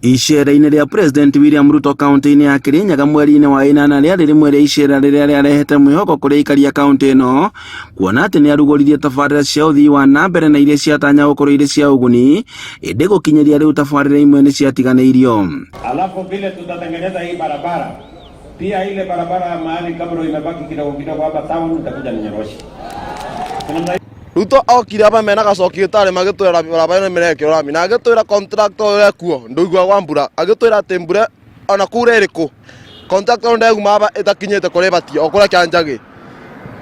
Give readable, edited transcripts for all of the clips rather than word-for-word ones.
Icera-inĩ rĩa President William Ruto kaunti-inĩ ya Kirinyaga mweri-inĩ wa ĩnana rĩarĩ rĩmwe rĩa icera rĩrĩa rĩarehete mwĩhoko kũrĩ aikari a kaunti ĩno, kuona atĩ nĩarugũririe tabarĩra cia ũthii wa na mbere na iria ciatanya gũkorwo irĩ cia ũguni, ĩndĩ gũkinyĩria rĩu tabarĩra imwe nĩ ciatiganĩirio. Alafu vile tutatengeneza hii barabara, pia ile barabara ya mahali kabla imebaki kidogo kidogo hapa town itakuja ninyoroshe. Ruto okire hapa mena gacokio tare magitwira barabara imerekero rami na agitwira contractor ule kuo nduigwa kwa mbura agitwira tembure ona kure iriku contractor ndeguma hapa itakinyete kure bati okura kyanjagi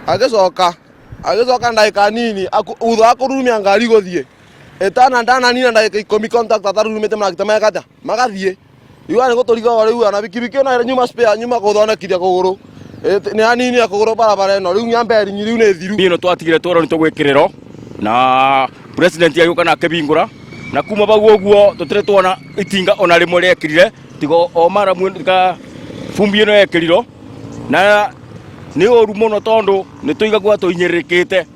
agicoka ndaika nini utho akurumia ngari guthie etana ndana nina ndaika 10 contractor tarumite magita magata magathie iwana guturiga wariu ana bikibiki ona nyuma spare nyuma guthonekithia kuguru ni anini akuguru barabara eno riu nyambe rinyi riu ni thiru bino twatigire tworo ni tugwikiriro na president ayuka na kebingura na kuma baguo guo tutire tuona itinga ona rimwe rekirire tigo o mara mwika fumbi ino yekiriro na ni oru muno tondu ni tuigagwa tuinyirikite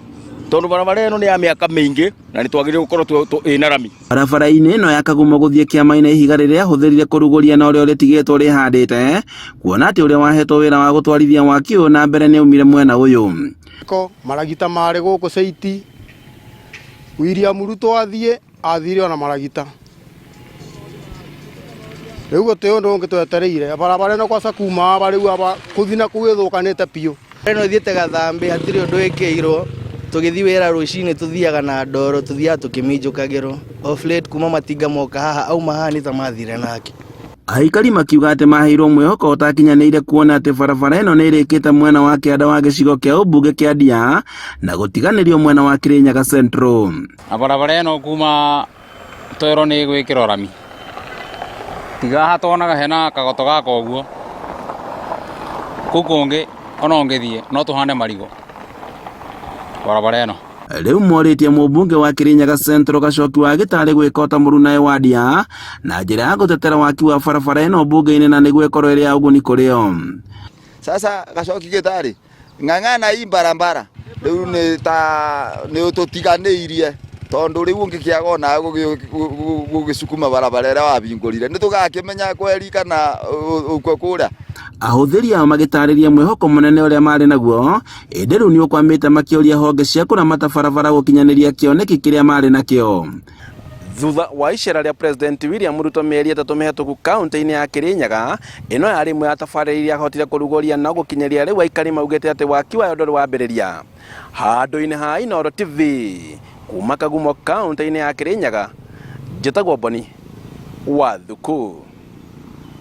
tondu barabara eno ni ya miaka mingi na ni twagire gukorwo ina rami. Barabara-inĩ ĩno ya Kagumo guthie Kĩama-inĩ ihiga rĩrĩa ahũthĩrire kũrugũria na ũrĩa rĩtigĩtwo rĩhandĩte, kuona atĩ ũrĩa wahetwo wĩra wa gũtwarithia waki ũyũ na mbere nĩ aumire mwena ũyũ. Maragita marĩ gũkũ Saiti William Ruto athire ona maragita rĩu gũtĩ ũndũ ũngĩ twetereire barabara ĩno kwaca kuma rĩu aba kuthina kũgĩthũkanĩte piũ ĩno ithiĩte Gathambi hatirĩ ũndũ ĩkĩirwo tugithi wera rucini tuthiaga na ndoro tuthiaga tukiminjukagirwo of late kuma matinga moka haha au mahani ta mathire nake. Aikari makiuga atĩ maheirwo mwĩhoko ũtakinyanĩire kuona atĩ barabara ĩno nĩ ĩrĩkĩte mwena wa kĩanda wa gĩcigo kĩa ũmbunge kĩa Ndia na gũtiganĩrio mwena wa Kirinyaga Central. Barabara ĩno kuma twero nĩ gwĩkĩrwo rami tiga hatonaga hena kagoto gaka ũguo kũngĩ ona ũngĩthiĩ no tũhande marigo barabara ĩno. Rĩu morĩtie mũmbunge wa Kirinyaga Central Gacoki wa Gĩtarĩ gwĩka ũta Mũrunaĩ wa Ndia na njĩra ya gũtetera waki wa barabara ĩno mbunge-inĩ na nĩguo ĩkorwo ĩrĩ ya ũguni kũrĩ o. Sasa Gacoki Gĩtarĩ ng'ang'ana hii barabara rĩu nĩ tũtiganĩirie tondu riu ngĩkĩaga ona gũgĩcukuma barabara ĩrĩa wabingũrire nĩ tũgakĩmenya kweri kana uko kũrĩa. Ahũthĩri ao magĩtarĩria mwĩhoko mũnene ũrĩa marĩ naguo, ĩndĩ rĩu nĩ ũkwamĩte makĩũria honge cia kũramata barabara gũkinyanĩria kĩoneki kĩrĩa marĩ nakĩo. Thutha wa icera rĩa President William Ruto mĩeri 3 mĩhetũku kaunti-inĩ ya Kirinyaga, ĩno yarĩ imwe ya tabarĩra iria ahotire kũrugũria na gũkinyĩria rĩu aikari maugĩte atĩ waki wayo ndũrĩ wambĩrĩria. Handũ-inĩ ha Inooro TV kuma Kagumo kaunti-inĩ ya Kirinyaga, njĩtagwo Boni Wathuku.